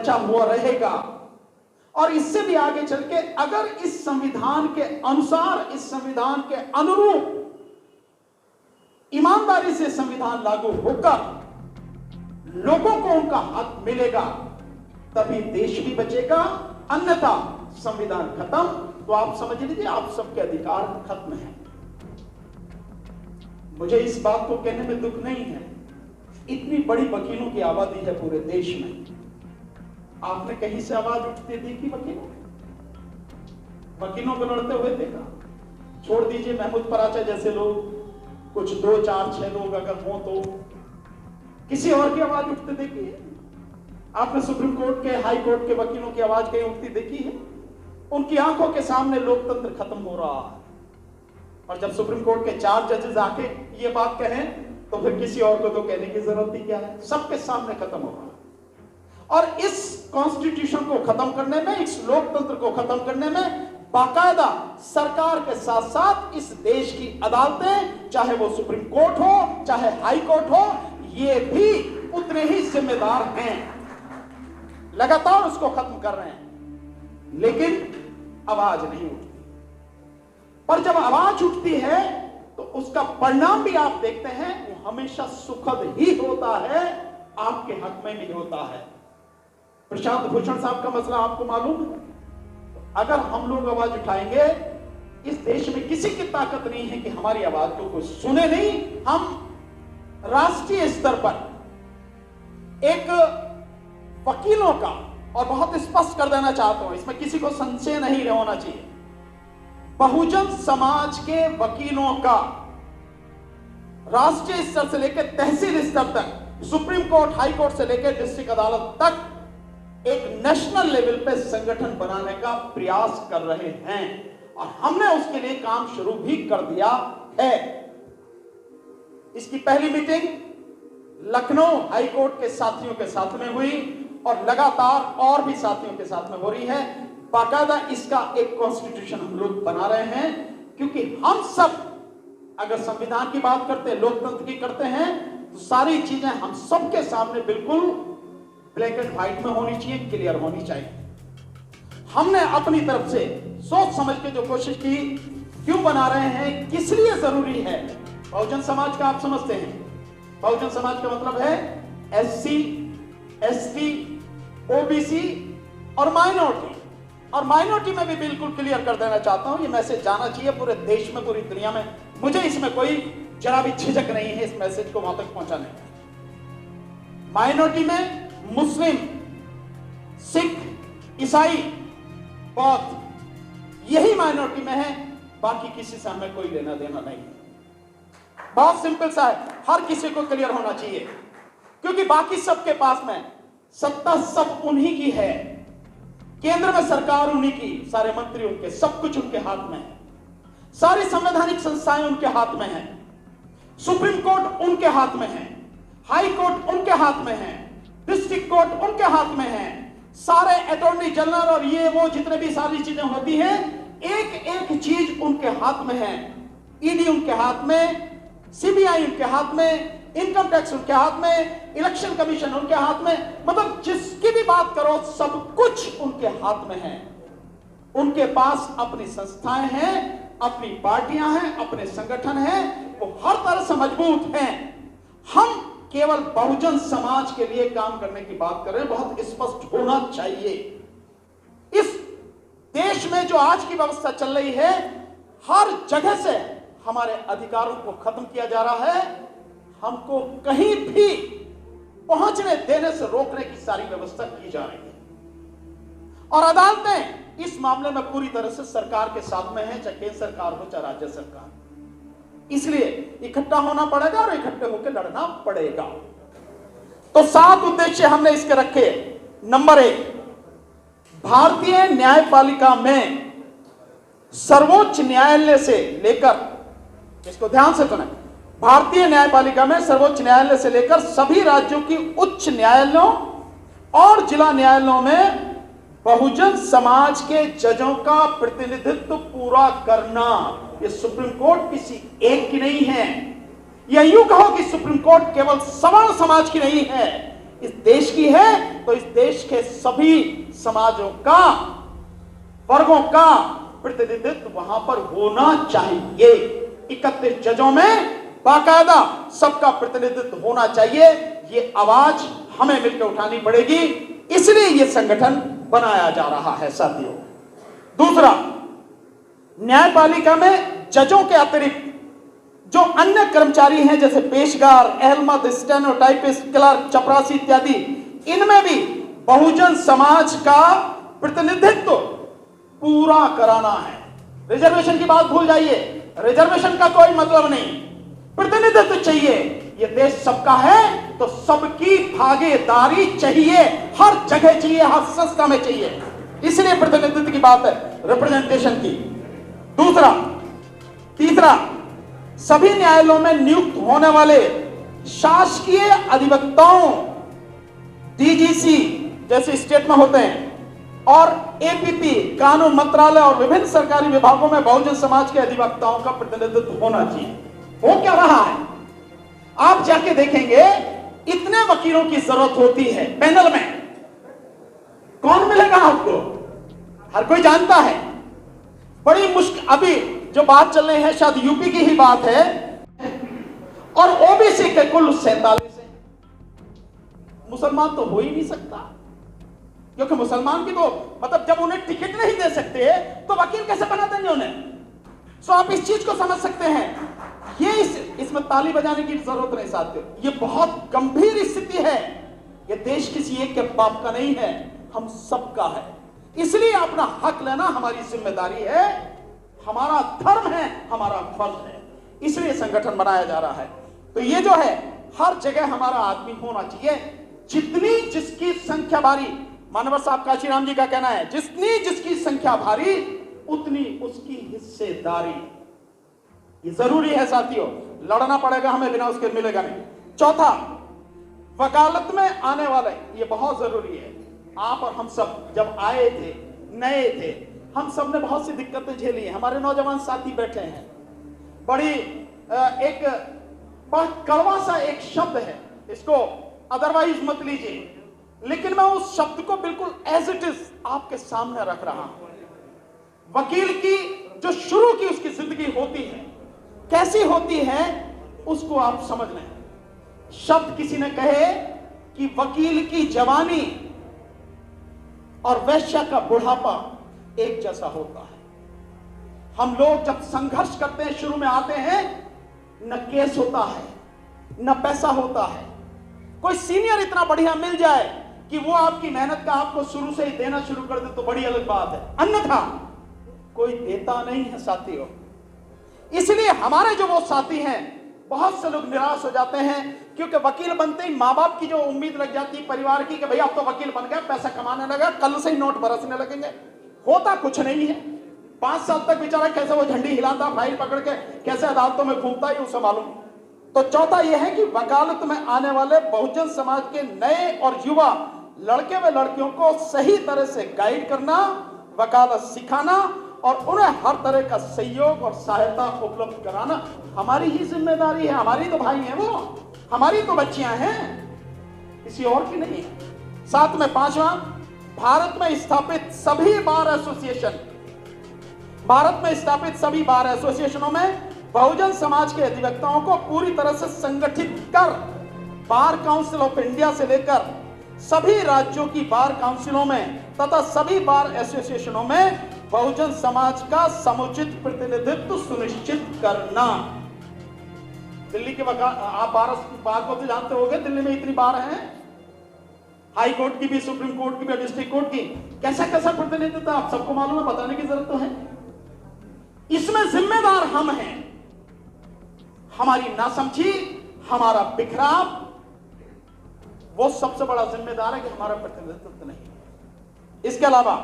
बचा हुआ रहेगा। और इससे भी आगे चल के अगर इस संविधान के अनुसार, इस संविधान के अनुरूप ईमानदारी से संविधान लागू होकर लोगों को उनका हक मिलेगा, तभी देश भी बचेगा। अन्यथा संविधान खत्म तो आप समझ लीजिए आप सबके अधिकार खत्म है। मुझे इस बात को कहने में दुख नहीं है, इतनी बड़ी वकीलों की आबादी है पूरे देश में, आपने कहीं से आवाज उठती देखी वकीलों को लड़ते हुए देखा? छोड़ दीजिए महमूद पराचा जैसे लोग, कुछ 2, 4, 6 लोग अगर हो तो किसी और की आवाज उठते देखी है? आपने सुप्रीम कोर्ट के, हाई कोर्ट के वकीलों की आवाज कहीं उठती देखी है? उनकी आंखों के सामने लोकतंत्र खत्म हो रहा है। और जब सुप्रीम कोर्ट के 4 जजेस आके ये बात कहें तो फिर किसी और को तो कहने की जरूरत ही क्या है, सबके सामने खत्म हो रहा है। और इस कॉन्स्टिट्यूशन को खत्म करने में, इस लोकतंत्र को खत्म करने में बाकायदा सरकार के साथ साथ इस देश की अदालतें, चाहे वो सुप्रीम कोर्ट हो चाहे हाई कोर्ट हो, ये भी उतने ही जिम्मेदार हैं, लगातार उसको खत्म कर रहे हैं, लेकिन आवाज नहीं उठती। पर जब आवाज उठती है तो उसका परिणाम भी आप देखते हैं, वो हमेशा सुखद ही होता है, आपके हक में भी होता है। प्रशांत भूषण साहब का मसला आपको मालूम है? अगर हम लोग आवाज उठाएंगे, इस देश में किसी की ताकत नहीं है कि हमारी आवाज को कोई सुने नहीं। हम राष्ट्रीय स्तर पर एक वकीलों का, और बहुत स्पष्ट कर देना चाहता हूं, इसमें किसी को संशय नहीं होना चाहिए, बहुजन समाज के वकीलों का राष्ट्रीय स्तर से लेकर तहसील स्तर तक, सुप्रीम कोर्ट, हाई कोर्ट से लेकर डिस्ट्रिक्ट अदालत तक एक नेशनल लेवल पे संगठन बनाने का प्रयास कर रहे हैं, और हमने उसके लिए काम शुरू भी कर दिया है। इसकी पहली मीटिंग लखनऊ हाई कोर्ट के साथियों के साथ में हुई और लगातार और भी साथियों के साथ में हो रही है। बाकायदा इसका एक कॉन्स्टिट्यूशन हम लोग बना रहे हैं, क्योंकि हम सब अगर संविधान की बात करते हैं, लोकतंत्र की करते हैं, तो सारी चीजें हम सबके सामने बिल्कुल ब्लैक एंड व्हाइट में होनी चाहिए, क्लियर होनी चाहिए। हमने अपनी तरफ से सोच समझ के जो कोशिश की, क्यों बना रहे हैं, किस लिए जरूरी है। बहुजन समाज का आप समझते हैं, बहुजन समाज का मतलब है SC, ST, OBC और माइनॉरिटी। और माइनॉरिटी में भी बिल्कुल क्लियर कर देना चाहता हूं, ये मैसेज जाना चाहिए पूरे देश में, पूरी दुनिया में। मुझे इसमें कोई जरा भी झिझक नहीं है इस मैसेज को वहां तक पहुंचाने में। माइनॉरिटी में मुस्लिम, सिख, ईसाई, बौद्ध, यही माइनॉरिटी में है, बाकी किसी से हमें कोई लेना देना नहीं। बहुत सिंपल सा है, हर किसी को क्लियर होना चाहिए, क्योंकि बाकी सबके पास में सत्ता सब उन्हीं की है, केंद्र में सरकार उन्हीं की, सारे मंत्री उनके, सब कुछ उनके हाथ में है, सारी संवैधानिक संस्थाएं उनके हाथ में हैं, सुप्रीम कोर्ट उनके हाथ में है, हाई कोर्ट उनके हाथ में है, डिस्ट्रिक्ट कोर्ट उनके हाथ में है, सारे अटॉर्नी जनरल और ये वो जितने भी सारी चीजें होती हैं, एक एक चीज उनके हाथ में है। ईडी उनके हाथ में, सीबीआई उनके हाथ में, इनकम टैक्स उनके हाथ में, इलेक्शन कमीशन उनके हाथ में, मतलब जिसकी भी बात करो सब कुछ उनके हाथ में है। उनके पास अपनी संस्थाएं हैं, अपनी पार्टियां हैं, अपने संगठन हैं, वो हर तरह से मजबूत हैं। हम केवल बहुजन समाज के लिए काम करने की बात कर रहे हैं, बहुत स्पष्ट होना चाहिए। इस देश में जो आज की व्यवस्था चल रही है, हर जगह से हमारे अधिकारों को खत्म किया जा रहा है, हमको कहीं भी पहुंचने देने से रोकने की सारी व्यवस्था की जा रही है। और अदालतें इस मामले में पूरी तरह से सरकार के साथ में है, चाहे केंद्र सरकार हो चाहे राज्य सरकार। इसलिए इकट्ठा होना पड़ेगा और इकट्ठे होकर लड़ना पड़ेगा। तो 7 उद्देश्य हमने इसके रखे। नंबर 1, भारतीय न्यायपालिका में सर्वोच्च न्यायालय से लेकर, इसको ध्यान से सुनें, भारतीय न्यायपालिका में सर्वोच्च न्यायालय से लेकर सभी राज्यों की उच्च न्यायालयों और जिला न्यायालयों में बहुजन समाज के जजों का प्रतिनिधित्व पूरा करना। ये सुप्रीम कोर्ट किसी एक की नहीं है, या यूं कहो कि सुप्रीम कोर्ट केवल सवर्ण समाज की नहीं है, इस देश की है तो इस देश के सभी समाजों का, वर्गों का प्रतिनिधित्व वहां पर होना चाहिए। 31 जजों में बाकायदा सबका प्रतिनिधित्व होना चाहिए। ये आवाज हमें मिलकर उठानी पड़ेगी, इसलिए ये संगठन बनाया जा रहा है साथियों। दूसरा, न्यायपालिका में जजों के अतिरिक्त जो अन्य कर्मचारी हैं जैसे पेशकार, एहलमद, स्टेनोटाइपिस्ट, क्लर्क, चपरासी इत्यादि, इनमें भी बहुजन समाज का प्रतिनिधित्व पूरा कराना है। रिजर्वेशन की बात भूल जाइए, रिजर्वेशन का कोई मतलब नहीं, प्रतिनिधित्व चाहिए। ये देश सबका है तो सबकी भागीदारी चाहिए, हर जगह चाहिए, हर संस्था में चाहिए, इसलिए प्रतिनिधित्व की बात है, रिप्रेजेंटेशन की। दूसरा, तीसरा, सभी न्यायालयों में नियुक्त होने वाले शासकीय अधिवक्ताओं, डीजीसी जैसे स्टेट में होते हैं, और एपीपी, कानून मंत्रालय और विभिन्न सरकारी विभागों में बहुजन समाज के अधिवक्ताओं का प्रतिनिधित्व होना चाहिए। हो क्या रहा है, आप जाके देखेंगे इतने वकीलों की जरूरत होती है पैनल में, कौन मिलेगा आपको? हर कोई जानता है, बड़ी मुश्किल। अभी जो बात चल रही है शायद यूपी की ही बात है, और ओबीसी के कुल 47 है। मुसलमान तो हो ही नहीं सकता, क्योंकि मुसलमान की तो मतलब जब उन्हें टिकट नहीं दे सकते तो वकील कैसे बना देंगे उन्हें? सो आप इस चीज को समझ सकते हैं। ये इसमें ताली बजाने की जरूरत नहीं साथियों, ये बहुत गंभीर स्थिति है। ये देश किसी एक के बाप का नहीं है, हम सबका है, इसलिए अपना हक लेना हमारी जिम्मेदारी है, हमारा धर्म है, हमारा फर्ज है, इसलिए संगठन बनाया जा रहा है। तो ये जो है हर जगह हमारा आदमी होना चाहिए, जितनी जिसकी संख्या भारी, मानवर साहब काशीराम जी का कहना है, जितनी जिसकी संख्या भारी उतनी उसकी हिस्सेदारी। ये जरूरी है साथियों, लड़ना पड़ेगा हमें, बिना उसके मिलेगा नहीं। चौथा, वकालत में आने वाले, ये बहुत जरूरी है। आप और हम सब जब आए थे, नए थे, हम सब ने बहुत सी दिक्कतें झेली हैं। हमारे नौजवान साथी बैठे हैं, बड़ी एक बहुत कड़वा सा एक शब्द है, इसको अदरवाइज मत लीजिए, लेकिन मैं उस शब्द को बिल्कुल एज इट इज आपके सामने रख रहा हूं। वकील की जो शुरू की उसकी जिंदगी होती है, कैसी होती है, उसको आप समझ लें। शब्द किसी ने कहे कि वकील की जवानी और वैश्या का बुढ़ापा एक जैसा होता है। हम लोग जब संघर्ष करते हैं, शुरू में आते हैं, न केस होता है, न पैसा होता है। कोई सीनियर इतना बढ़िया मिल जाए कि वो आपकी मेहनत का आपको शुरू से ही देना शुरू कर दे तो बड़ी अलग बात है, अन्यथा कोई देता नहीं है साथियों। इसलिए हमारे जो वो साथी हैं, बहुत से लोग निराश हो जाते हैं, क्योंकि वकील बनते ही माँ बाप की जो उम्मीद लग जाती है परिवार की कि भैया अब तो वकील बन गया, पैसा कमाने लगा, कल से ही नोट बरसने लगेंगे। होता कुछ नहीं है। 5 साल तक बेचारा कैसे वो झंडी हिलाता, फाइल पकड़ के कैसे अदालतों में घूमता है, उसे मालूम। तो चौथा यह है कि वकालत में आने वाले बहुजन समाज के नए और युवा लड़के व लड़कियों को सही तरह से गाइड करना, वकालत सिखाना और उन्हें हर तरह का सहयोग और सहायता उपलब्ध कराना हमारी ही जिम्मेदारी है। हमारी तो भाई हैं वो, हमारी तो बच्चियां हैं, किसी और की नहीं है। साथ में पांचवा, भारत में स्थापित सभी बार एसोसिएशनों में बहुजन समाज के अधिवक्ताओं को पूरी तरह से संगठित कर बार काउंसिल ऑफ इंडिया से लेकर सभी राज्यों की बार काउंसिलों में तथा सभी बार एसोसिएशनों में बहुजन समाज का समुचित प्रतिनिधित्व सुनिश्चित करना। दिल्ली के आप बार को तो जानते होंगे, दिल्ली में इतनी बार हैं, हाई कोर्ट की भी, सुप्रीम कोर्ट की भी, डिस्ट्रिक्ट कोर्ट की, कैसा कैसा प्रतिनिधित्व आप सबको मालूम है, बताने की जरूरत तो है। इसमें जिम्मेदार हम हैं। हमारी नासमझी, हमारा बिखराव, वो सबसे बड़ा जिम्मेदार है कि हमारा प्रतिनिधित्व नहीं। इसके अलावा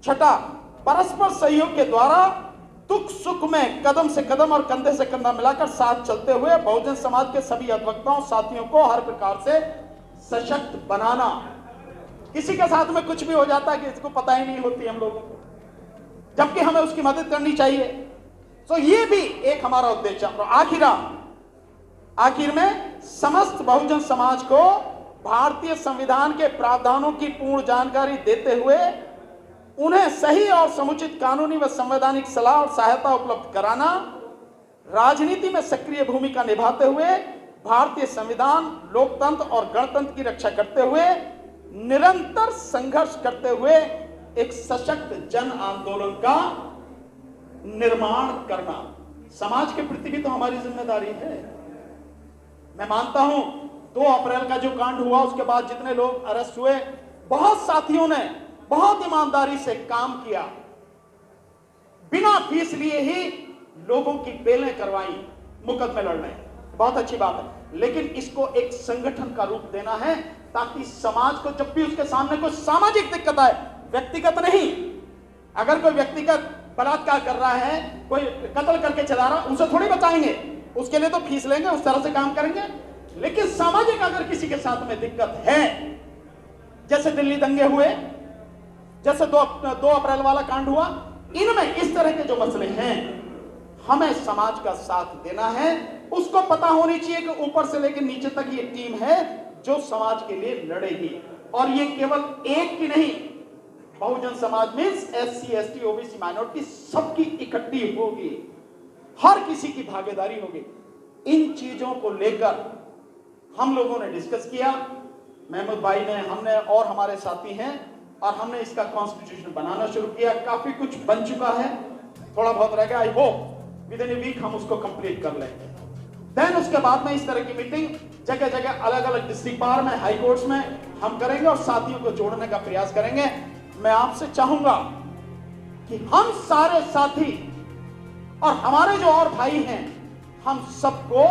छठा, परस्पर सहयोग के द्वारा दुख सुख में कदम से कदम और कंधे से कंधा मिलाकर साथ चलते हुए बहुजन समाज के सभी अधिवक्ताओं साथियों को हर प्रकार से सशक्त बनाना। किसी के साथ में कुछ भी हो जाता है कि इसको पता ही नहीं होती हम लोगों को, जबकि हमें उसकी मदद करनी चाहिए। तो ये भी एक हमारा उद्देश्य है। आखिर में समस्त बहुजन समाज को भारतीय संविधान के प्रावधानों की पूर्ण जानकारी देते हुए उन्हें सही और समुचित कानूनी व संवैधानिक सलाह और सहायता उपलब्ध कराना, राजनीति में सक्रिय भूमिका निभाते हुए भारतीय संविधान, लोकतंत्र और गणतंत्र की रक्षा करते हुए निरंतर संघर्ष करते हुए एक सशक्त जन आंदोलन का निर्माण करना समाज के प्रति भी तो हमारी जिम्मेदारी है। मैं मानता हूं 2 अप्रैल का जो कांड हुआ उसके बाद जितने लोग अरेस्ट हुए, बहुत साथियों ने बहुत ईमानदारी से काम किया, बिना फीस लिए ही लोगों की बेलें करवाई, मुकदमे लड़ने, बहुत अच्छी बात है। लेकिन इसको एक संगठन का रूप देना है ताकि समाज को जब भी उसके सामने कोई सामाजिक दिक्कत आए, व्यक्तिगत नहीं, अगर कोई व्यक्तिगत बलात्कार कर रहा है, कोई कत्ल करके चला रहा, उसे थोड़ी बचाएंगे, उसके लिए तो फीस लेंगे, उस तरह से काम करेंगे। लेकिन सामाजिक अगर किसी के साथ में दिक्कत है, जैसे दिल्ली दंगे हुए, जैसे 2 अप्रैल वाला कांड हुआ, इनमें इस तरह के जो मसले हैं, हमें समाज का साथ देना है। उसको पता होनी चाहिए कि ऊपर से लेकर नीचे तक ये टीम है जो समाज के लिए लड़ेगी, और ये केवल एक की नहीं, बहुजन समाज में SC, ST, OBC, माइनॉरिटी सबकी इकट्ठी होगी, हर किसी की भागीदारी होगी। इन चीजों को लेकर हम लोगों ने डिस्कस किया, महमूद भाई ने, हमने और हमारे साथी हैं, और हमने इसका कॉन्स्टिट्यूशन बनाना शुरू किया। काफी कुछ बन चुका है, थोड़ा बहुत रह गया, I hope within a week हम उसको कंप्लीट कर लेंगे। देन उसके बाद में इस तरह की मीटिंग जगह जगह अलग अलग डिस्ट्रिक्ट बार में, हाई कोर्ट्स में हम करेंगे और साथियों को जोड़ने का प्रयास करेंगे। मैं आपसे चाहूंगा कि हम सारे साथी और हमारे जो और भाई हैं, हम सबको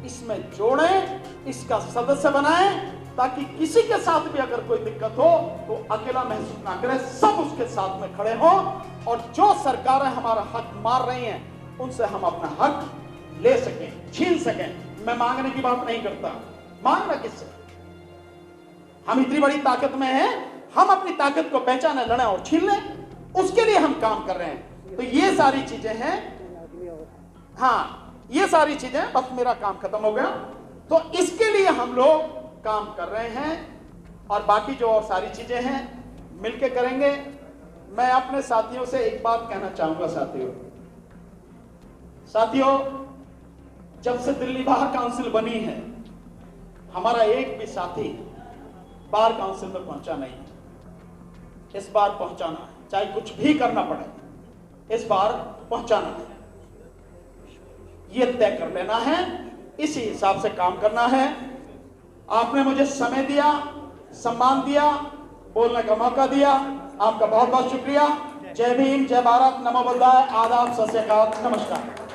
इसमें जोड़ें, इसका सदस्य बनाएं, ताकि किसी के साथ भी अगर कोई दिक्कत हो तो अकेला महसूस ना करे, सब उसके साथ में खड़े हों, और जो सरकारें हमारा हक मार रही हैं उनसे हम अपना हक ले सकें, छीन सकें। मैं मांगने की बात नहीं करता, मांगना किससे, हम इतनी बड़ी ताकत में हैं, हम अपनी ताकत को पहचाने, लड़ें और छीन लें, उसके लिए हम काम कर रहे हैं। तो ये सारी चीजें हैं, हाँ ये सारी चीजें, बस मेरा काम खत्म हो गया, तो इसके लिए हम लोग काम कर रहे हैं, और बाकी जो और सारी चीजें हैं मिलके करेंगे। मैं अपने साथियों से एक बात कहना चाहूंगा, साथियों जब से दिल्ली बार काउंसिल बनी है, हमारा एक भी साथी बार काउंसिल में पहुंचा नहीं। इस बार पहुंचाना है, चाहे कुछ भी करना पड़े, इस बार पहुंचाना है, यह तय कर लेना है, इसी हिसाब से काम करना है। आपने मुझे समय दिया, सम्मान दिया, बोलने का मौका दिया, आपका बहुत बहुत शुक्रिया। जय भीम, जय भारत, नमो बुद्धाय, आदाब, सत श्री अकाल, नमस्कार।